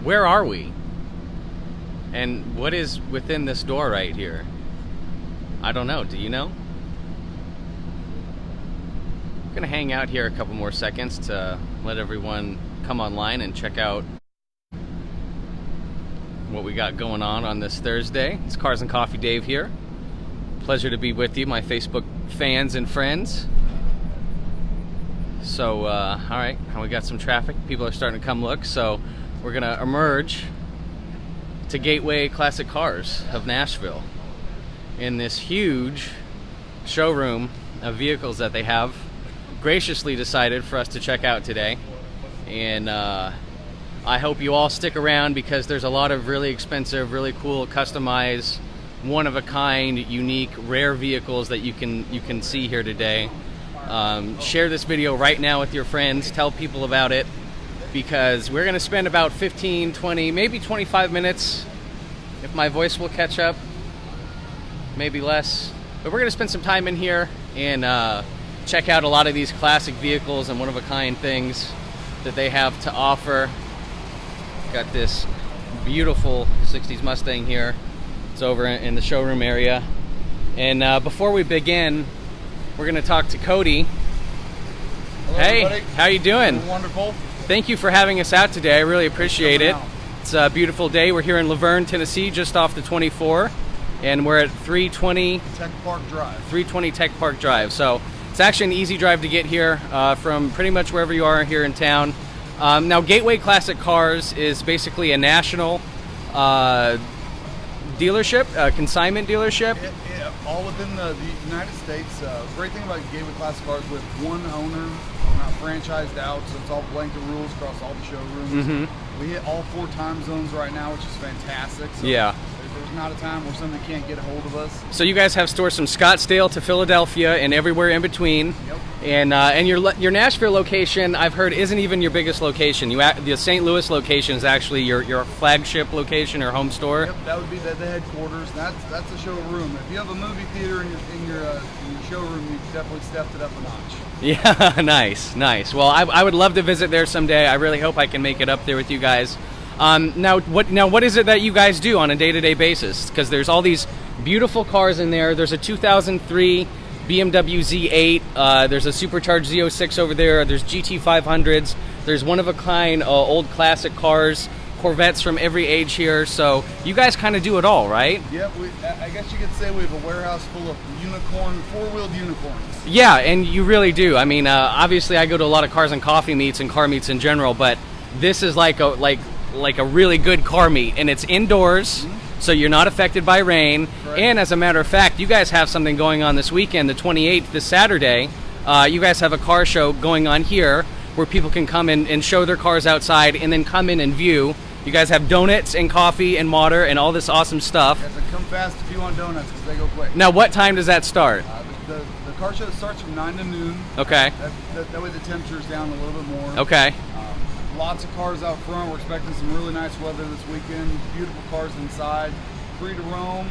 Where are we? And what is within this door right here? I don't know. Do you know? I'm gonna hang out here a couple more seconds to let everyone come online and check out what we got going on this Thursday. It's Cars and Coffee Dave here. Pleasure to be with you, my Facebook fans and friends. So, all right, we got some traffic. People are starting to come look, so we're gonna emerge to Gateway Classic Cars of Nashville in this huge showroom of vehicles that they have graciously decided for us to check out today. And I hope you all stick around because there's a lot of really expensive, really cool, customized, one-of-a-kind, unique, rare vehicles that you can see here today. Share this video right now with your friends. Tell people about it because we're going to spend about 15, 20, maybe 25 minutes if my voice will catch up. Maybe less. But we're going to spend some time in here and check out a lot of these classic vehicles and one-of-a-kind things that they have to offer. Got this beautiful 60s Mustang here. It's over in the showroom area. And before we begin, we're going to talk to Cody. Hello, hey, everybody. How you doing? Wonderful. Thank you for having us out today. I really appreciate it. It's a beautiful day. We're here in Laverne, Tennessee, just off the 24, and we're at 320 Tech Park Drive. 320 Tech Park Drive. So it's actually an easy drive to get here from pretty much wherever you are here in town. Now, Gateway Classic Cars is basically a national dealership, consignment dealership. Yeah, all within the United States. Great thing about Gateway Classic Cars, with one owner, we're not franchised out, so it's all blanket rules across all the showrooms. Mm-hmm. We hit all 4 time zones right now, which is fantastic. So yeah. There's not a time where somebody can't get a hold of us. So you guys have stores from Scottsdale to Philadelphia and everywhere in between. Yep. And your Nashville location, I've heard, isn't even your biggest location. The St. Louis location is actually your flagship location or home store. Yep, that would be the headquarters. That's a showroom. If you have a movie theater in your showroom, you've definitely stepped it up a notch. Yeah, nice. Well, I would love to visit there someday. I really hope I can make it up there with you guys. Now what is it that you guys do on a day-to-day basis? Because there's all these beautiful cars in there. There's a 2003 BMW Z8. There's a supercharged Z06 over there. There's GT500s. There's one-of-a-kind old classic cars, Corvettes from every age here. So you guys kind of do it all, right? Yeah, I guess you could say we have a warehouse full of four-wheeled unicorns. Yeah, and you really do. I mean, obviously I go to a lot of cars and coffee meets and car meets in general, but this is like a really good car meet, and it's indoors, so you're not affected by rain. Correct. And as a matter of fact, you guys have something going on this weekend, the 28th, this Saturday. You guys have a car show going on here where people can come in and show their cars outside and then come in and view. You guys have donuts and coffee and water and all this awesome stuff. You have to come fast if you want donuts because they go quick. Now, what time does that start? The car show starts from 9 to noon. Okay. That way the temperature's down a little bit more. Okay. Lots of cars out front. We're expecting some really nice weather this weekend. Beautiful cars inside. Free to roam.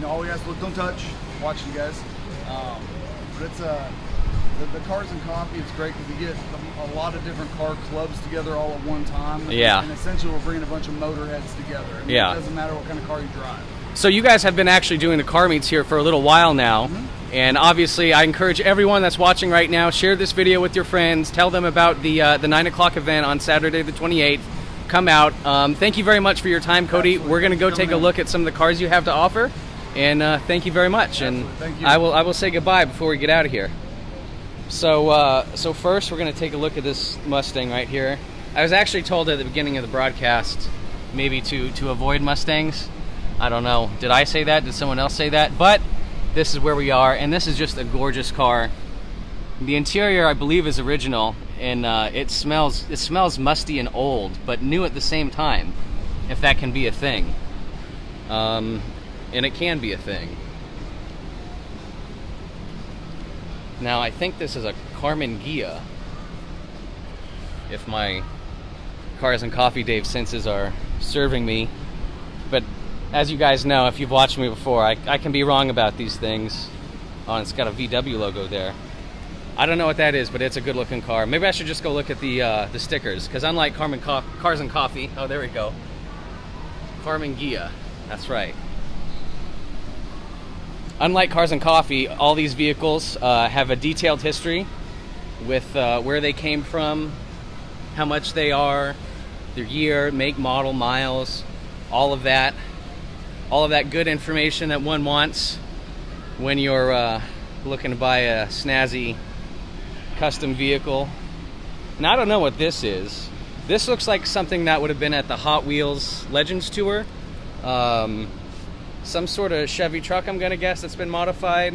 All we ask, look, don't touch. Watch you guys. But it's the Cars and Coffee. It's great because we get a lot of different car clubs together all at one time. Yeah. And essentially, we're bringing a bunch of motorheads together. I mean, yeah. It doesn't matter what kind of car you drive. So you guys have been actually doing the car meets here for a little while now. Mm-hmm. And obviously, I encourage everyone that's watching right now, share this video with your friends. Tell them about the 9 o'clock event on Saturday the 28th. Come out. Thank you very much for your time, Cody. Absolutely. We're going to go take a look at some of the cars you have to offer. And thank you very much. Absolutely. And thank you. I will say goodbye before we get out of here. So first, we're going to take a look at this Mustang right here. I was actually told at the beginning of the broadcast maybe to avoid Mustangs. I don't know. Did I say that? Did someone else say that? But this is where we are, and this is just a gorgeous car. The interior, I believe, is original, and it smells musty and old, but new at the same time, if that can be a thing. And it can be a thing. Now, I think this is a Carmen Ghia, if my Cars and Coffee Dave senses are serving me. But as you guys know, if you've watched me before, I can be wrong about these things. Oh, and it's got a VW logo there. I don't know what that is, but it's a good looking car. Maybe I should just go look at the stickers, because unlike Cars and Coffee, oh there we go, Carmen Gia, that's right. Unlike Cars and Coffee, all these vehicles have a detailed history with where they came from, how much they are, their year, make, model, miles, all of that good information that one wants when you're looking to buy a snazzy custom vehicle. And I don't know what this is. This looks like something that would have been at the Hot Wheels Legends Tour. Some sort of Chevy truck, I'm gonna guess, that's been modified.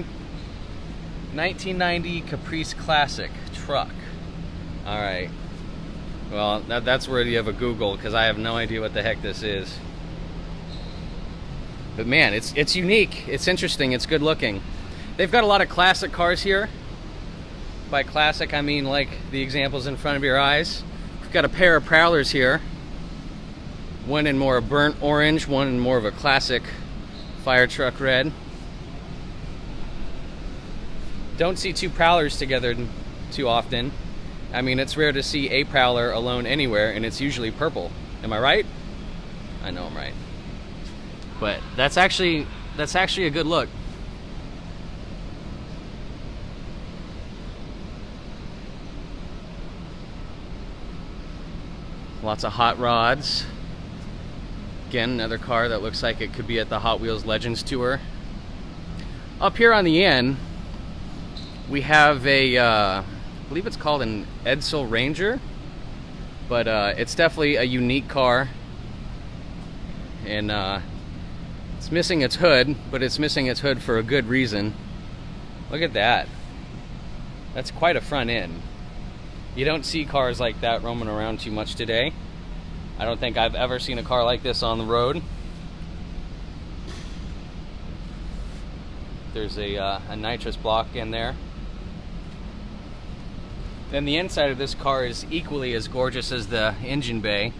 1990 Caprice Classic truck. All right. Well, that's worthy of a Google, because I have no idea what the heck this is. But man, it's unique. It's interesting. It's good looking. They've got a lot of classic cars here. By classic, I mean like the examples in front of your eyes. We've got a pair of Prowlers here. One in more a burnt orange, one in more of a classic fire truck red. Don't see two Prowlers together too often. I mean, it's rare to see a Prowler alone anywhere, and it's usually purple. Am I right? I know I'm right. But that's actually a good look. Lots of hot rods. Again, another car that looks like it could be at the Hot Wheels Legends Tour. Up here on the end, we have a, I believe it's called an Edsel Ranger, but it's definitely a unique car. And it's missing its hood, but it's missing its hood for a good reason. Look at that. That's quite a front end. You don't see cars like that roaming around too much today. I don't think I've ever seen a car like this on the road. There's a nitrous block in there. Then the inside of this car is equally as gorgeous as the engine bay.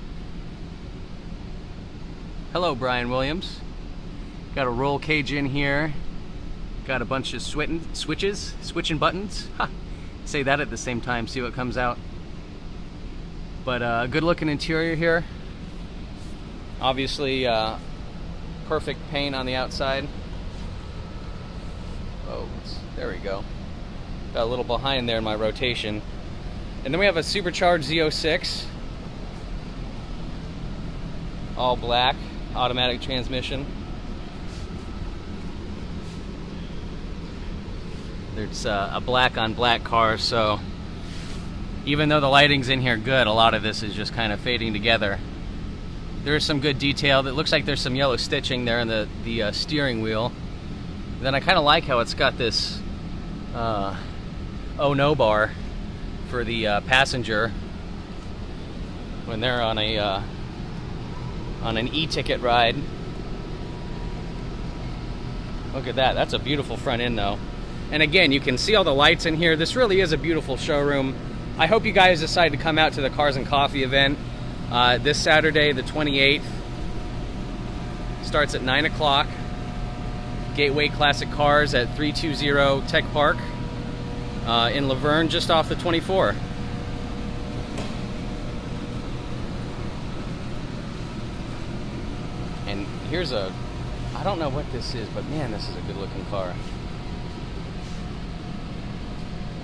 Hello, Brian Williams. Got a roll cage in here. Got a bunch of switching buttons. Ha! Say that at the same time, see what comes out. But good looking interior here. Obviously perfect paint on the outside. Oh, there we go. Got a little behind there in my rotation. And then we have a supercharged Z06. All black, automatic transmission. It's a black on black car, so even though the lighting's in here good, a lot of this is just kind of fading together. There is some good detail. It looks like there's some yellow stitching there in the steering wheel. Then I kind of like how it's got this oh no bar for the passenger when they're on a on an e-ticket ride. Look at that. That's a beautiful front end though. And again, you can see all the lights in here. This really is a beautiful showroom. I hope you guys decide to come out to the Cars and Coffee event this Saturday, the 28th. Starts at 9 o'clock. Gateway Classic Cars at 320 Tech Park in Laverne, just off the 24. And here's I don't know what this is, but man, this is a good looking car.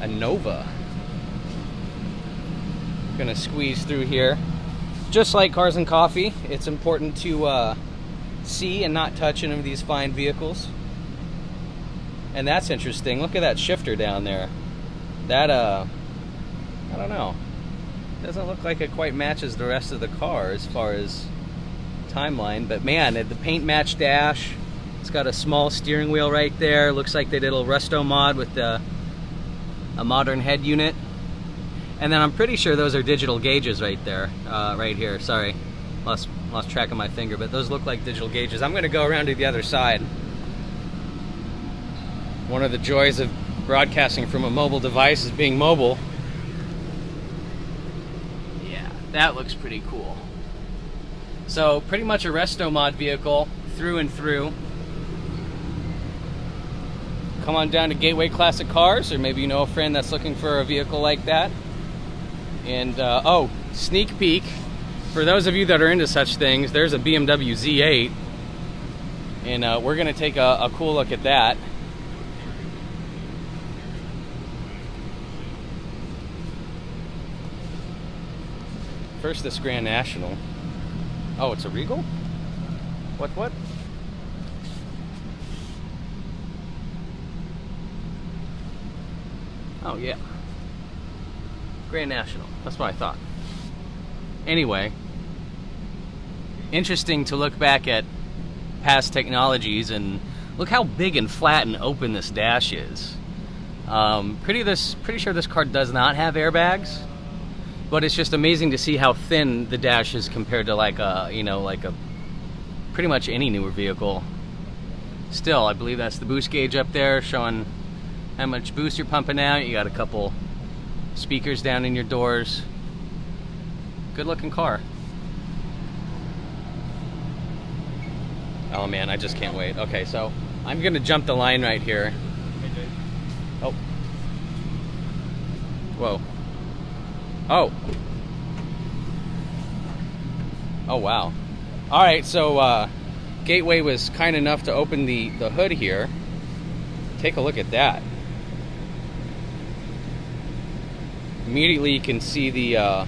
A Nova. Gonna squeeze through here. Just like Cars and Coffee, it's important to see and not touch any of these fine vehicles. And that's interesting. Look at that shifter down there. That I don't know. Doesn't look like it quite matches the rest of the car as far as timeline, but man, the paint match dash. It's got a small steering wheel right there. Looks like they did a little resto mod with a modern head unit. And then I'm pretty sure those are digital gauges right there, right here. Sorry, lost track of my finger, but those look like digital gauges. I'm gonna go around to the other side. One of the joys of broadcasting from a mobile device is being mobile. Yeah, that looks pretty cool. So pretty much a resto mod vehicle through and through. come on down to Gateway Classic Cars, or maybe you know a friend that's looking for a vehicle like that. And oh, sneak peek, for those of you that are into such things, there's a BMW Z8, and we're gonna take a cool look at that. First, this Grand National. Oh, it's a Regal? What? Oh, yeah. Grand National. That's what I thought. Anyway, interesting to look back at past technologies and look how big and flat and open this dash is. Pretty sure this car does not have airbags, but it's just amazing to see how thin the dash is compared to like a pretty much any newer vehicle. Still, I believe that's the boost gauge up there showing how much boost you're pumping out. You got a couple speakers down in your doors. Good looking car. Oh man, I just can't wait. Okay, so I'm gonna jump the line right here. Oh. Whoa. Oh. Oh wow. Alright, so Gateway was kind enough to open the hood here. Take a look at that. Immediately you can see the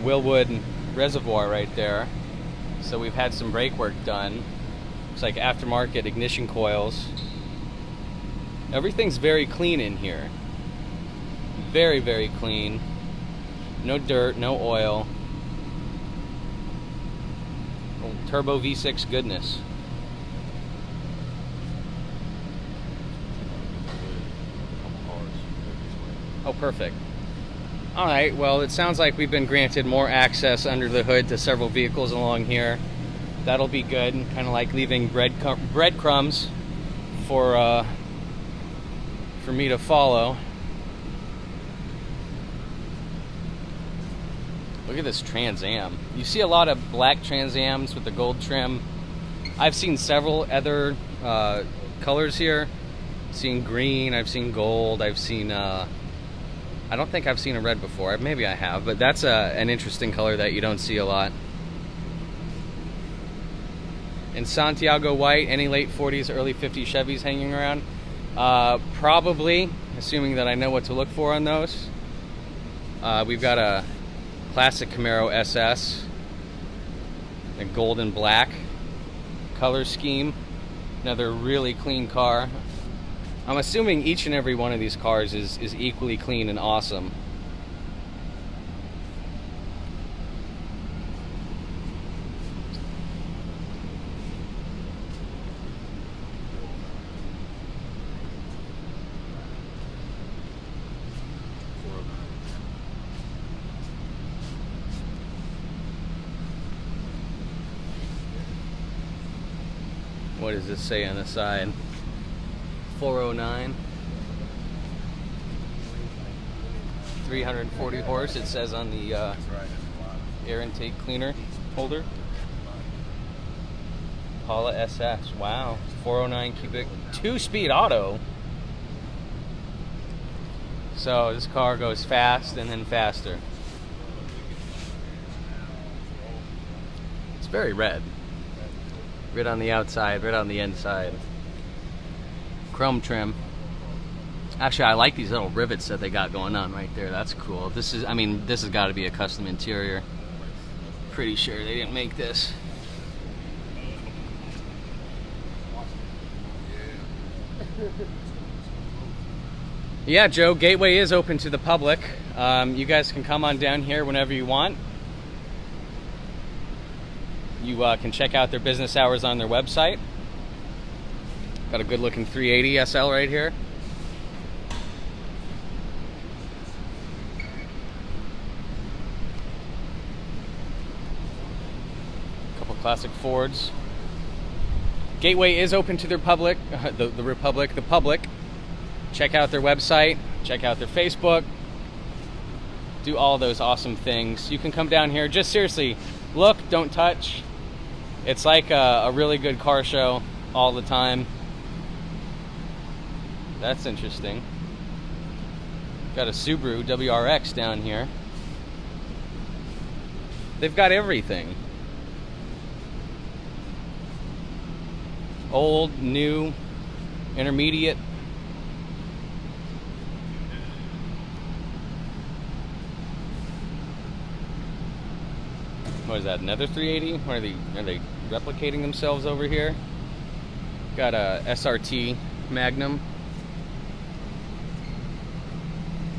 Willwood reservoir right there. So we've had some brake work done. It's like aftermarket ignition coils. Everything's very clean in here. Very, very clean. No dirt, no oil. Old turbo V6 goodness. Oh, perfect. Alright, well, it sounds like we've been granted more access under the hood to several vehicles along here. That'll be good, kind of like leaving breadcrumbs for me to follow. Look at this Trans Am. You see a lot of black Trans Ams with the gold trim. I've seen several other colors here. I've seen green, I've seen gold, I've seen I don't think I've seen a red before. Maybe I have, but that's an interesting color that you don't see a lot. In Santiago white, any late 40s, early 50s Chevys hanging around? Probably, assuming that I know what to look for on those. We've got a classic Camaro SS, a gold and black color scheme. Another really clean car. I'm assuming each and every one of these cars is equally clean and awesome. What does this say on the side? 409, 340 horse, it says on the air intake cleaner holder. Paula SS, wow, 409 cubic, 2-speed auto. So this car goes fast and then faster. It's very red. Red on the outside, red on the inside. Chrome trim. Actually, I like these little rivets that they got going on right there. That's cool. This is, I mean, this has got to be a custom interior. Pretty sure they didn't make this. Yeah, Joe, Gateway is open to the public. You guys can come on down here whenever you want. You can check out their business hours on their website. Got a good looking 380 SL right here. Couple classic Fords. Gateway is open to their public, the public. Check out their website, check out their Facebook, do all those awesome things. You can come down here, just seriously, look, don't touch. It's like a really good car show all the time. That's interesting. Got a Subaru WRX down here. They've got everything. Old, new, intermediate. What is that, another 380? What are they replicating themselves over here? Got a SRT Magnum.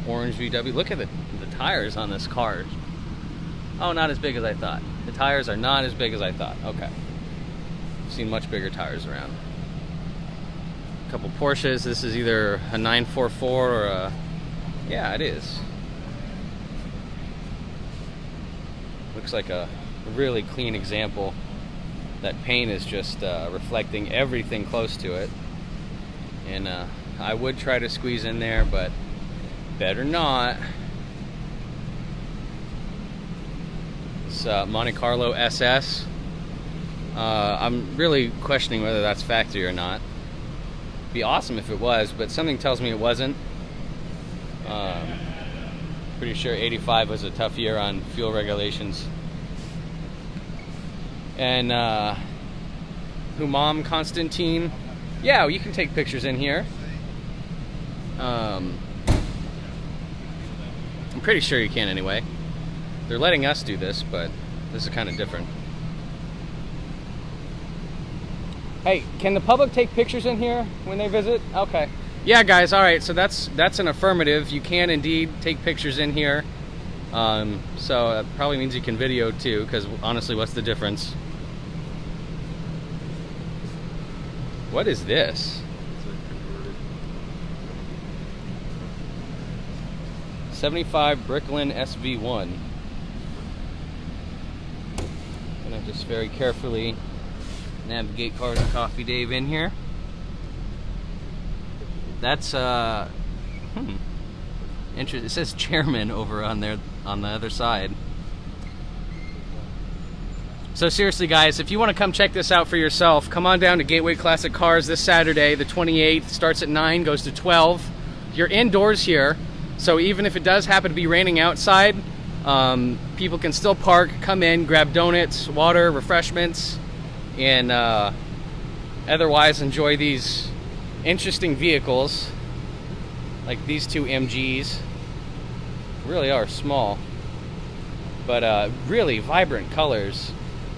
Orange VW. Look at the tires on this car. Oh, not as big as I thought. The tires are not as big as I thought. Okay. I've seen much bigger tires around. A couple Porsches. This is either a 944 or a... Yeah, it is. Looks like a really clean example. That paint is just reflecting everything close to it. And I would try to squeeze in there, but better not. It's Monte Carlo SS. I'm really questioning whether that's factory or not. Be awesome if it was, but something tells me it wasn't. Pretty sure 85 was a tough year on fuel regulations. And Humam Constantine. Yeah, you can take pictures in here. I'm pretty sure you can anyway. They're letting us do this, but this is kind of different. Hey, can the public take pictures in here when they visit? Okay. Yeah, guys, all right, so that's an affirmative. You can indeed take pictures in here. So that probably means you can video too, because honestly, what's the difference? What is this? 75 Bricklin SV1. Gonna just very carefully navigate Cars and Coffee Dave in here. That's interesting. It says chairman over on there on the other side. So seriously, guys, if you want to come check this out for yourself, come on down to Gateway Classic Cars this Saturday, the 28th. Starts at 9, goes to 12. You're indoors here, so even if it does happen to be raining outside, people can still park, come in, grab donuts, water, refreshments, and otherwise enjoy these interesting vehicles, like these two MGs. Really are small, but really vibrant colors.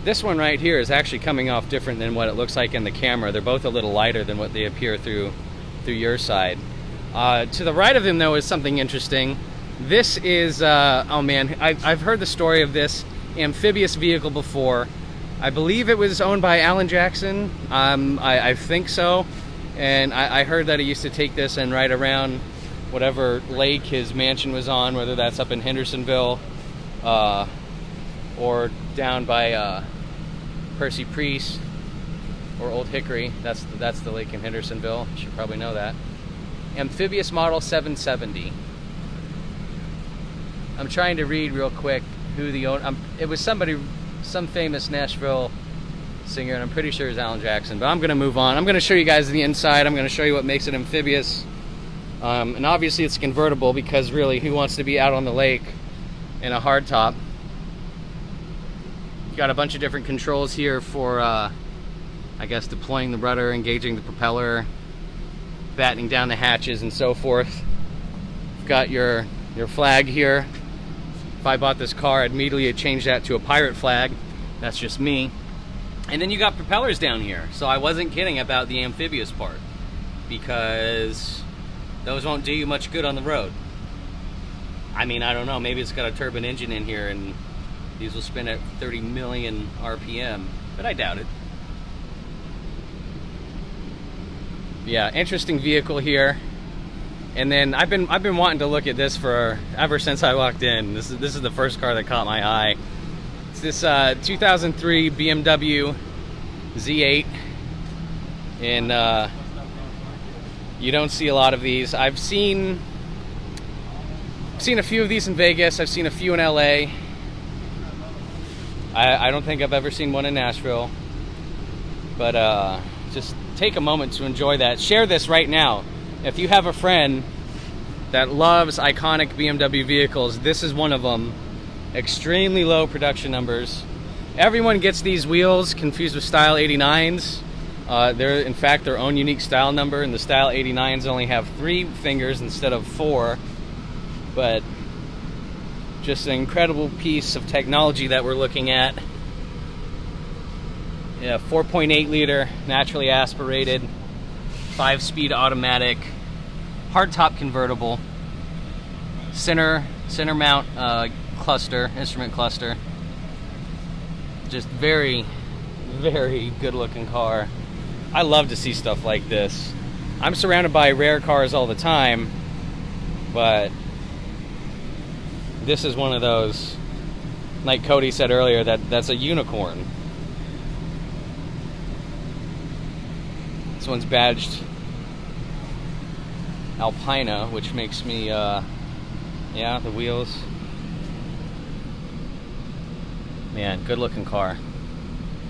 This one right here is actually coming off different than what it looks like in the camera. They're both a little lighter than what they appear through your side. To the right of them, though, is something interesting. This is, oh man, I've heard the story of this amphibious vehicle before. I believe it was owned by Alan Jackson. I think so. And I heard that he used to take this and ride around whatever lake his mansion was on, whether that's up in Hendersonville or down by Percy Priest or Old Hickory. That's the lake in Hendersonville. You should probably know that. Amphibious model 770. I'm trying to read real quick who the owner. It was somebody, some famous Nashville singer, and I'm pretty sure it's Alan Jackson. But I'm going to move on. I'm going to show you guys the inside. I'm going to show you what makes it amphibious. And obviously it's convertible, because really, who wants to be out on the lake in a hardtop? Got a bunch of different controls here for, I guess, deploying the rudder, engaging the propeller, battening down the hatches, and so forth. Got your flag here. If I bought this car, I'd immediately change that to a pirate flag. That's just me. And then you got propellers down here. So I wasn't kidding about the amphibious part, because those won't do you much good on the road. I mean, I don't know, maybe it's got a turbine engine in here and these will spin at 30 million RPM, but I doubt it. Yeah, interesting vehicle here. And then I've been wanting to look at this for ever since I walked in. This is the first car that caught my eye. It's this 2003 BMW Z8, and you don't see a lot of these. I've seen a few of these in Vegas. I've seen a few in LA. I don't think I've ever seen one in Nashville. But just take a moment to enjoy that. Share this right now. If you have a friend that loves iconic BMW vehicles, this is one of them. Extremely low production numbers. Everyone gets these wheels confused with Style 89s. They're in fact their own unique style number, and the Style 89s only have 3 fingers instead of 4. But just an incredible piece of technology that we're looking at. Yeah, 4.8 liter, naturally aspirated, 5-speed automatic, hardtop convertible, center mount cluster, instrument cluster. Just very, very good looking car. I love to see stuff like this. I'm surrounded by rare cars all the time, but this is one of those, like Cody said earlier, that's a unicorn. This one's badged Alpina, which makes me, yeah, the wheels. Man, good looking car.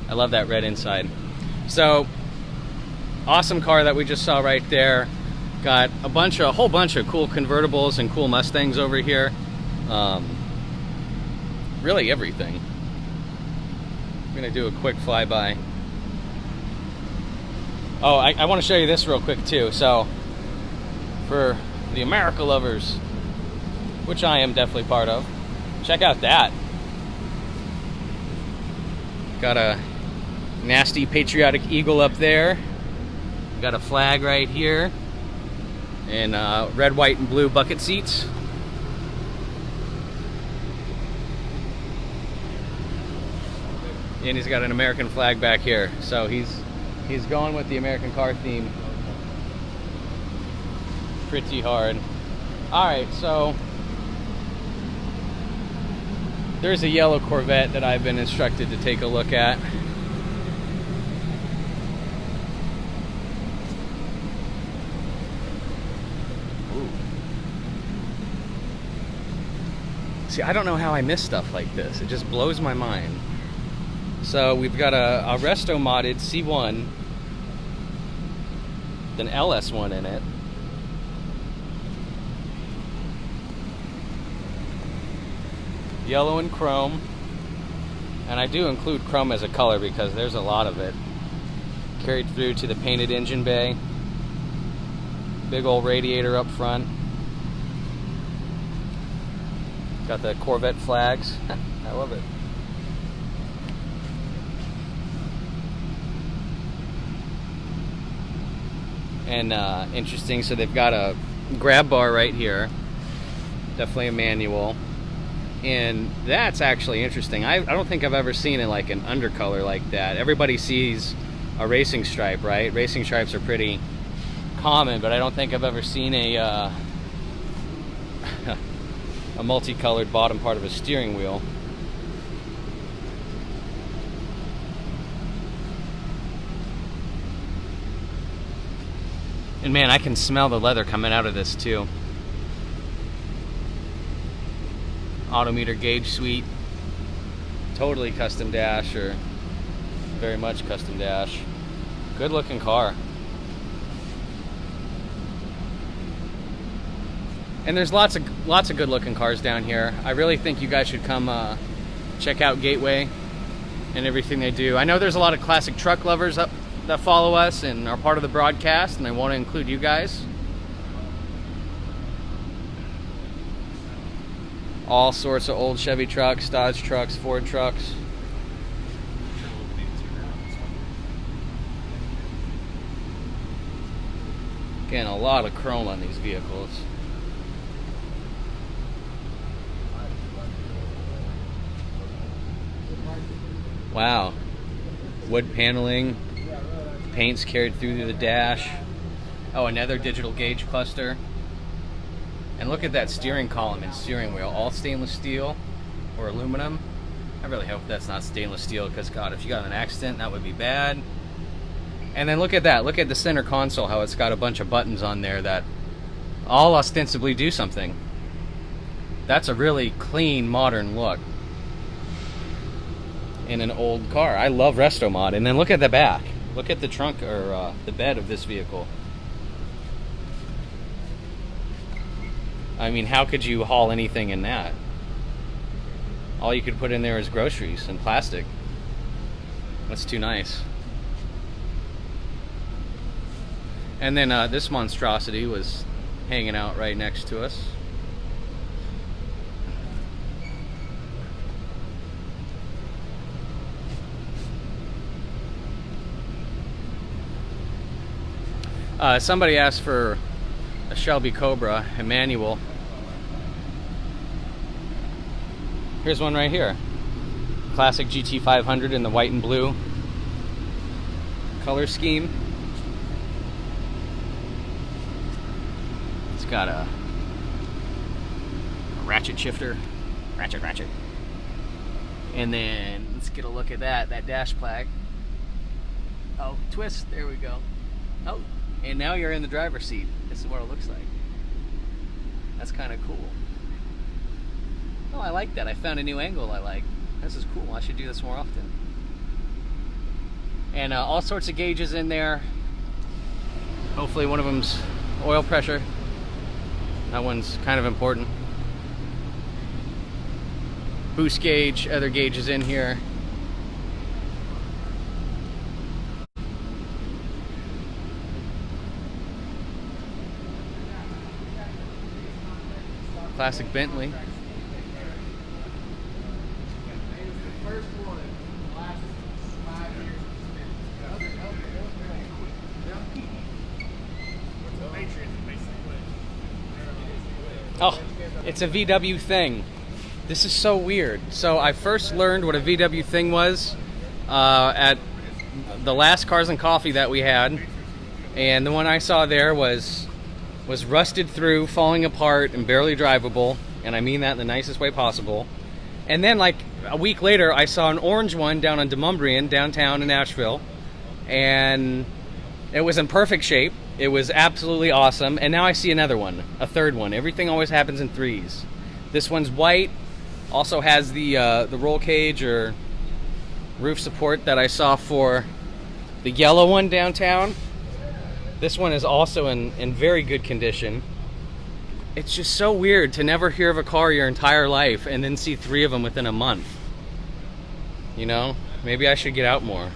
I love that red inside. So, awesome car that we just saw right there. Got a whole bunch of cool convertibles and cool Mustangs over here. Really everything. I'm gonna do a quick flyby. Oh, I want to show you this real quick too. So, for the America lovers, which I am definitely part of, check out that. Got a nasty patriotic eagle up there. Got a flag right here. And red, white, and blue bucket seats. And he's got an American flag back here. So he's going with the American car theme pretty hard. Alright, so there's a yellow Corvette that I've been instructed to take a look at. Ooh. See, I don't know how I miss stuff like this. It just blows my mind. So we've got a resto modded C1, an LS1 in it. Yellow and chrome. And I do include chrome as a color because there's a lot of it. Carried through to the painted engine bay. Big old radiator up front. Got the Corvette flags. I love it. And interesting, so they've got a grab bar right here. Definitely a manual. And that's actually interesting. I don't think I've ever seen like an undercolor like that. Everybody sees a racing stripe, right? Racing stripes are pretty common, but I don't think I've ever seen a a multicolored bottom part of a steering wheel. And man, I can smell the leather coming out of this too. Autometer gauge suite. Totally custom dash, or very much custom dash. Good looking car. And there's lots of good looking cars down here. I really think you guys should come check out Gateway and everything they do. I know there's a lot of classic truck lovers up that follow us and are part of the broadcast, and I want to include you guys. All sorts of old Chevy trucks, Dodge trucks, Ford trucks. Again, a lot of chrome on these vehicles. Wow. Wood paneling. Paint's carried through the dash. Oh, another digital gauge cluster. And look at that steering column and steering wheel. All stainless steel or aluminum. I really hope that's not stainless steel, because God, if you got in an accident, that would be bad. And then look at that. Look at the center console, how it's got a bunch of buttons on there that all ostensibly do something. That's a really clean, modern look in an old car. I love resto mod. And then look at the back. Look at the trunk, or the bed of this vehicle. I mean, how could you haul anything in that? All you could put in there is groceries and plastic. That's too nice. And then this monstrosity was hanging out right next to us. Somebody asked for a Shelby Cobra, Emmanuel. Here's one right here. Classic GT500 in the white and blue color scheme. It's got a ratchet shifter. Ratchet. And then let's get a look at that dash plaque. Oh, twist, there we go. Oh, and now you're in the driver's seat. This is what it looks like. That's kind of cool. Oh, I like that. I found a new angle I like. This is cool. I should do this more often. And all sorts of gauges in there. Hopefully one of them's oil pressure. That one's kind of important. Boost gauge, other gauges in here. Classic Bentley. Oh, it's a VW thing. This is so weird. So I first learned what a VW thing was at the last Cars and Coffee that we had, and the one I saw there was rusted through, falling apart, and barely drivable, and I mean that in the nicest way possible. And then like a week later, I saw an orange one down on Demumbrian, downtown in Nashville, and it was in perfect shape. It was absolutely awesome. And now I see another one, a third one. Everything always happens in threes. This one's white, also has the roll cage or roof support that I saw for the yellow one downtown. This one is also in very good condition. It's just so weird to never hear of a car your entire life and then see three of them within a month. You know, maybe I should get out more.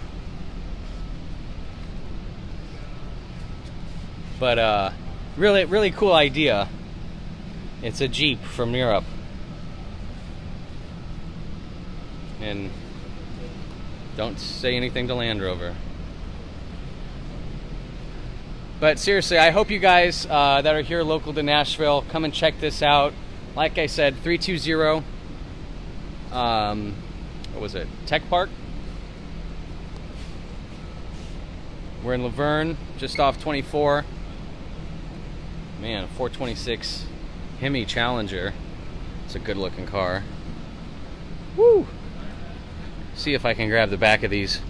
But really cool idea. It's a Jeep from Europe. And don't say anything to Land Rover. But seriously, I hope you guys that are here local to Nashville come and check this out. Like I said, 320 what was it? Tech Park. We're in Laverne, just off 24. Man, a 426 Hemi Challenger. It's a good looking car. Woo! See if I can grab the back of these.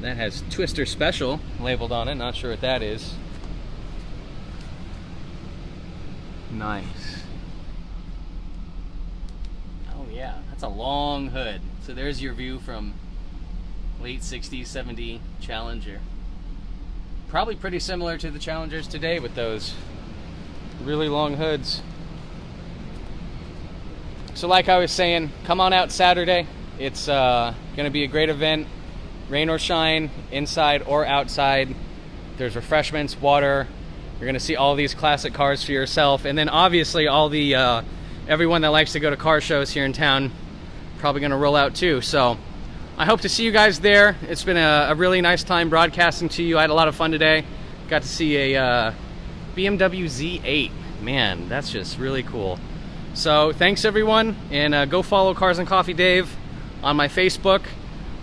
That has Twister Special labeled on it. Not sure what that is. Nice. Oh yeah, that's a long hood. So there's your view from late 60s, 70 Challenger. Probably pretty similar to the Challengers today with those really long hoods. So like I was saying, come on out Saturday. It's going to be a great event. Rain or shine, inside or outside. There's refreshments, water. You're going to see all these classic cars for yourself. And then obviously all the everyone that likes to go to car shows here in town probably going to roll out too. So I hope to see you guys there. It's been a really nice time broadcasting to you. I had a lot of fun today. Got to see a BMW Z8. Man, that's just really cool. So thanks everyone, and go follow Cars and Coffee Dave on my Facebook.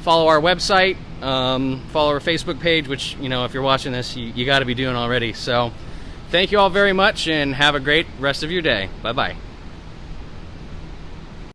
Follow our website, follow our Facebook page, which, you know, if you're watching this, you got to be doing already. So thank you all very much, and have a great rest of your day. Bye-bye.